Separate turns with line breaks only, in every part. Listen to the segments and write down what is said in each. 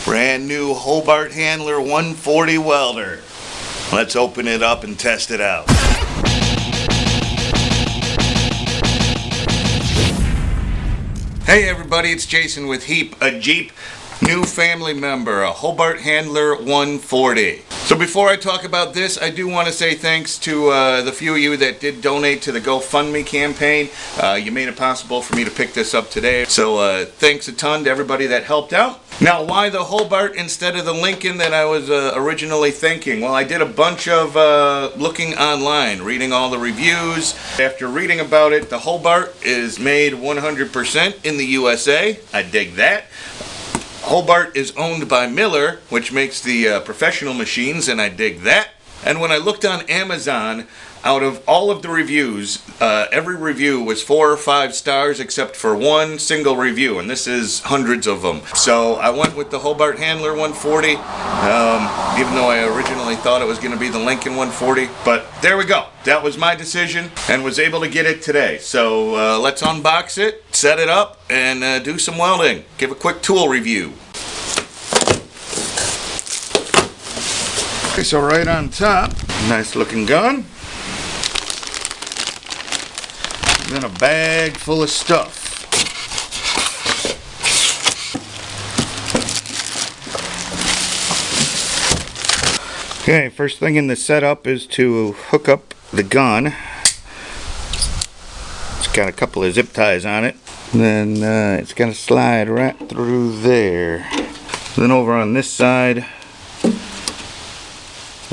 Brand new Hobart Handler 140 welder. Let's open it up and test it out. Hey everybody, it's Jason with Heap, a Jeep new family member, a Hobart Handler 140. So before I talk about this, I do want to say thanks to the few of you that did donate to the GoFundMe campaign. You made it possible for me to pick this up today. So thanks a ton to everybody that helped out. Now, why the Hobart instead of the Lincoln that I was originally thinking? Well, I did a bunch of looking online, reading all the reviews. After reading about it, the Hobart is made 100% in the USA. I dig that. Hobart is owned by Miller, which makes the professional machines, and I dig that. And when I looked on Amazon, out of all of the reviews, every review was 4 or 5 stars except for one single review, and this is hundreds of them. So I went with the Hobart Handler 140, even though I originally thought it was going to be the Lincoln 140. But there we go. That was my decision, and was able to get it today. So let's unbox it, set it up, and do some welding. Give a quick tool review. Okay, so right on top, nice looking gun. Then a bag full of stuff. Okay, first thing in the setup is to hook up the gun. It's got a couple of zip ties on it. Then it's going to slide right through there. Then over on this side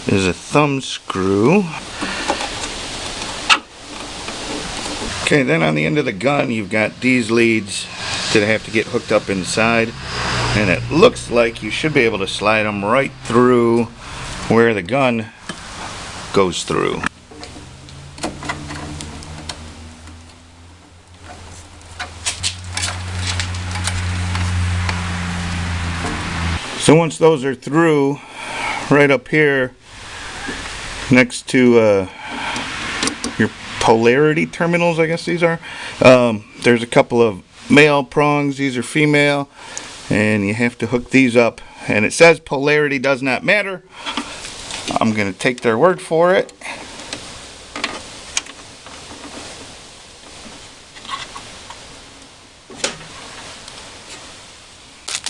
is a thumb screw. Okay, then on the end of the gun you've got these leads that have to get hooked up inside, and it looks like you should be able to slide them right through where the gun goes through. So once those are through, right up here next to your polarity terminals, I guess these are, there's a couple of male prongs. These are female, and you have to hook these up, and it says polarity does not matter. I'm going to take their word for it.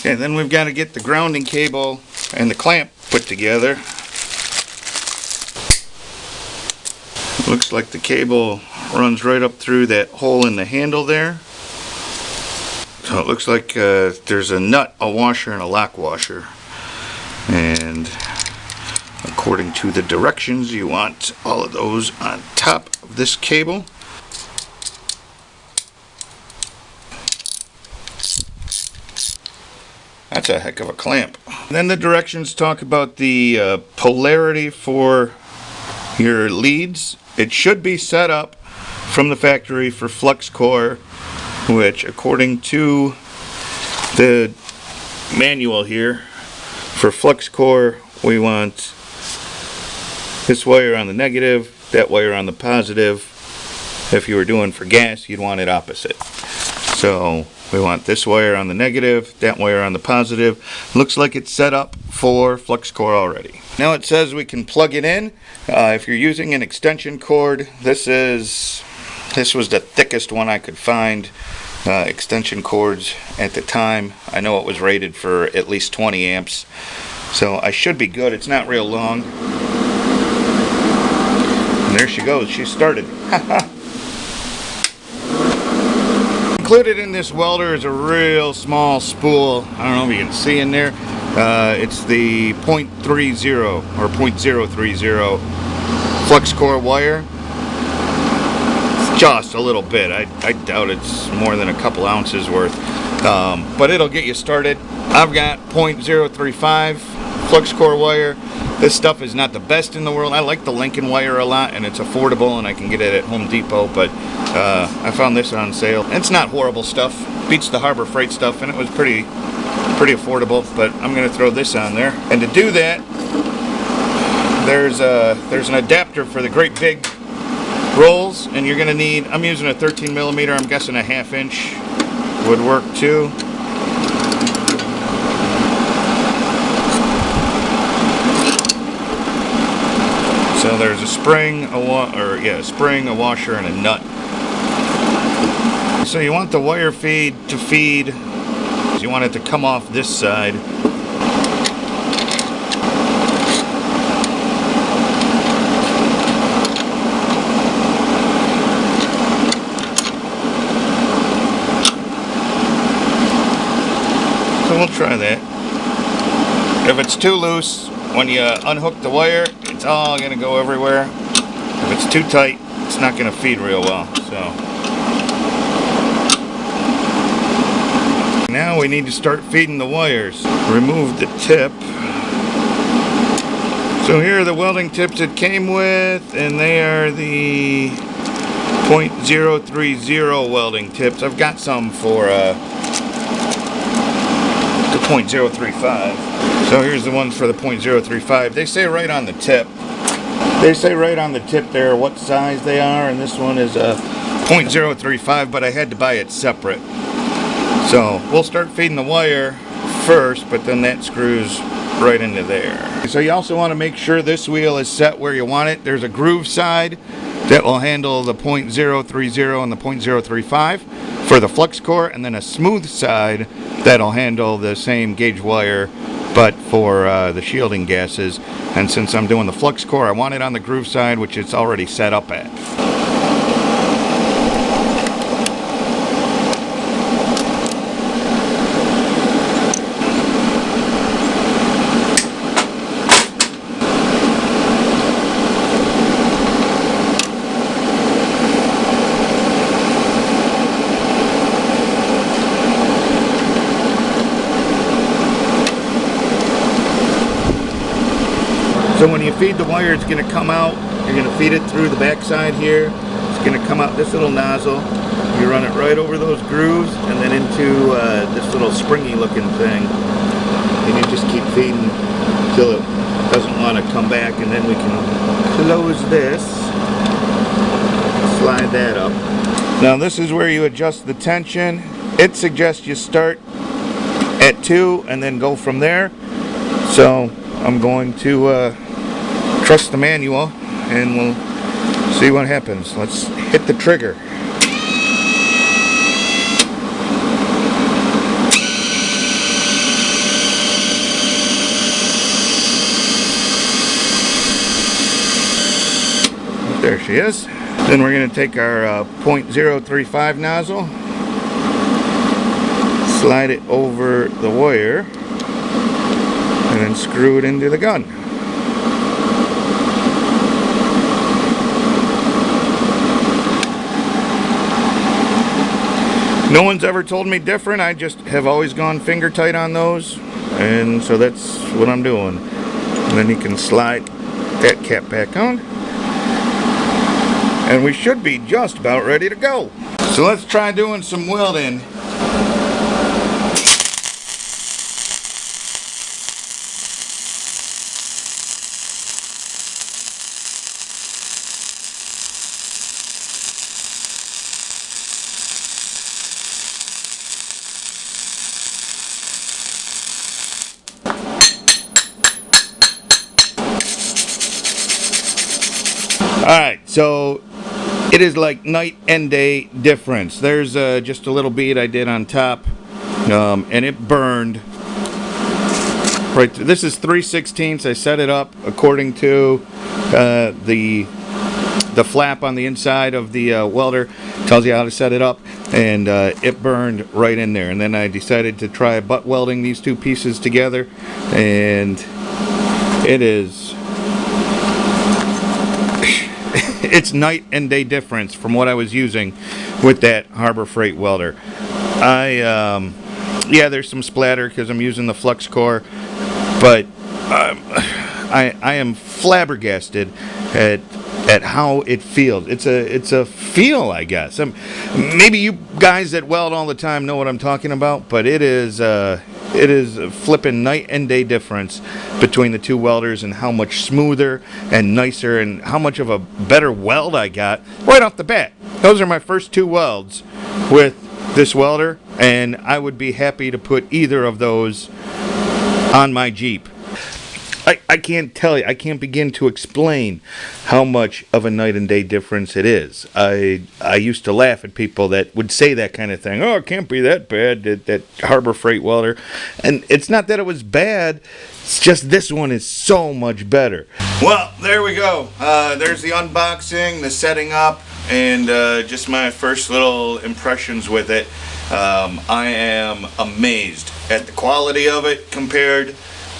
Okay, then we've got to get the grounding cable and the clamp put together. Looks like the cable runs right up through that hole in the handle there. So it looks like there's a nut, a washer, and a lock washer. And according to the directions, you want all of those on top of this cable. That's a heck of a clamp. Then the directions talk about the polarity for your leads. It should be set up from the factory for Flux-cored, which according to the manual here, for Flux-cored we want this wire on the negative, that wire on the positive. If you were doing for gas, you'd want it opposite. So we want this wire on the negative, that wire on the positive. Looks like it's set up for Flux-cored already. Now it says we can plug it in. If you're using an extension cord, this was the thickest one I could find. Extension cords at the time, I know it was rated for at least 20 amps. So I should be good. It's not real long. And there she goes. She started. Included in this welder is a real small spool. I don't know if you can see in there. It's the .30 or .030 Flux-cored wire. It's just a little bit. I doubt it's more than a couple ounces worth. But it'll get you started. I've got .035 Flux-cored wire. This stuff is not the best in the world. I like the Lincoln wire a lot, and it's affordable, and I can get it at Home Depot, but I found this on sale. And it's not horrible stuff. Beats the Harbor Freight stuff, and it was pretty affordable, but I'm going to throw this on there. And to do that, there's an adapter for the great big rolls, and you're going to need, I'm using a 13 millimeter, I'm guessing a 1/2 inch would work too. So there's a spring, a spring, a washer, and a nut. So you want the wire feed to feed. You want it to come off this side. So we'll try that. If it's too loose, when you unhook the wire, it's all going to go everywhere. If it's too tight, it's not going to feed real well. So now we need to start feeding the wires. Remove the tip. So here are the welding tips it came with, and they are the .030 welding tips. I've got some for the .035. So here's the ones for the .035. They say right on the tip. They say right on the tip there what size they are, and this one is a .035, but I had to buy it separate. So we'll start feeding the wire first, but then that screws right into there. So you also want to make sure this wheel is set where you want it. There's a groove side that will handle the .030 and the .035 for the Flux-cored, and then a smooth side that'll handle the same gauge wire but for the shielding gases. And since I'm doing the Flux-cored, I want it on the groove side, which it's already set up at. So when you feed the wire, it's going to come out. You're going to feed it through the back side here. It's going to come out this little nozzle. You run it right over those grooves and then into this little springy looking thing. And you just keep feeding until it doesn't want to come back, and then we can close this. Slide that up. Now this is where you adjust the tension. It suggests you start at 2 and then go from there. So I'm going to trust the manual, and we'll see what happens. Let's hit the trigger. There she is. Then we're going to take our .035 nozzle, slide it over the wire, and then screw it into the gun. No one's ever told me different. I just have always gone finger tight on those, and so that's what I'm doing. And then you can slide that cap back on, and we should be just about ready to go. So let's try doing some welding. Alright, so it is like night and day difference. There's just a little bead I did on top, and it burned right through. This is 3/16. I set it up according to the flap on the inside of the welder. Tells you how to set it up, and it burned right in there. And then I decided to try butt welding these two pieces together, and it is it's night and day difference from what I was using with that Harbor Freight Welder. Yeah, there's some splatter because I'm using the Flux-cored, but I am flabbergasted at how it feels. It's a feel, I guess. Maybe you guys that weld all the time know what I'm talking about, but it is a flipping night and day difference between the two welders, and how much smoother and nicer and how much of a better weld I got right off the bat. Those are my first two welds with this welder, and I would be happy to put either of those on my Jeep. I can't tell you, I can't begin to explain how much of a night and day difference it is. I used to laugh at people that would say that kind of thing. Oh, it can't be that bad, that Harbor Freight Welder. And it's not that it was bad, it's just this one is so much better. Well, there we go. There's the unboxing, the setting up, and just my first little impressions with it. I am amazed at the quality of it compared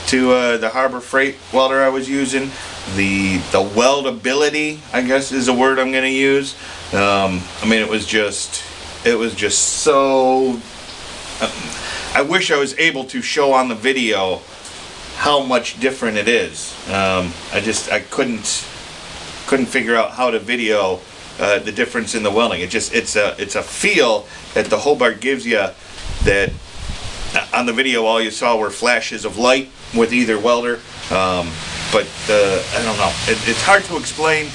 to the Harbor Freight Welder I was using. The weldability, I guess, is a word I'm going to use. I mean, it was just so. I wish I was able to show on the video how much different it is. I couldn't figure out how to video the difference in the welding. It's a feel that the Hobart gives you that on the video all you saw were flashes of light with either welder, but I don't know. It's hard to explain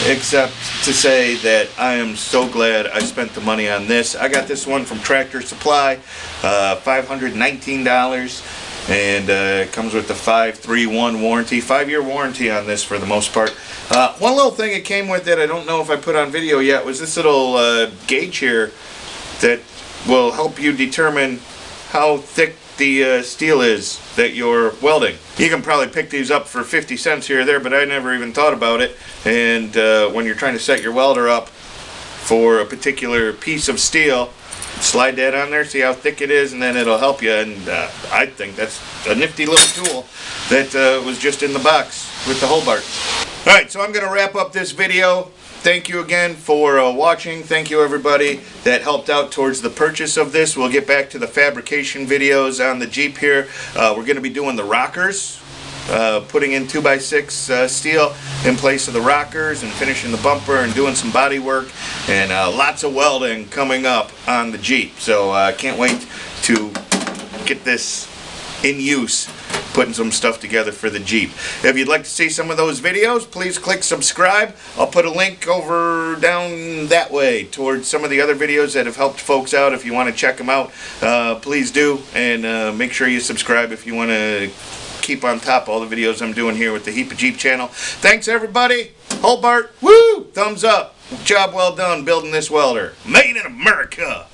except to say that I am so glad I spent the money on this. I got this one from Tractor Supply, $519, and it comes with the 5-3-1 warranty, 5-year warranty on this for the most part. One little thing it came with that I don't know if I put on video yet was this little gauge here that will help you determine how thick the steel is that you're welding. You can probably pick these up for 50 cents here or there, but I never even thought about it. And when you're trying to set your welder up for a particular piece of steel, slide that on there, see how thick it is, and then it'll help you. And I think that's a nifty little tool that was just in the box with the Hobart. Alright, so I'm going to wrap up this video. Thank you again for watching. Thank you everybody that helped out towards the purchase of this. We'll get back to the fabrication videos on the Jeep here. We're going to be doing the rockers, putting in 2x6 steel in place of the rockers and finishing the bumper and doing some body work, and lots of welding coming up on the Jeep. So I can't wait to get this in use, putting some stuff together for the Jeep. If you'd like to see some of those videos, please click subscribe. I'll put a link over down that way towards some of the other videos that have helped folks out. If you want to check them out, please do, and make sure you subscribe if you want to keep on top of all the videos I'm doing here with the Heap of Jeep channel. Thanks everybody. Hobart, woo! Thumbs up. Job well done building this welder. Made in America.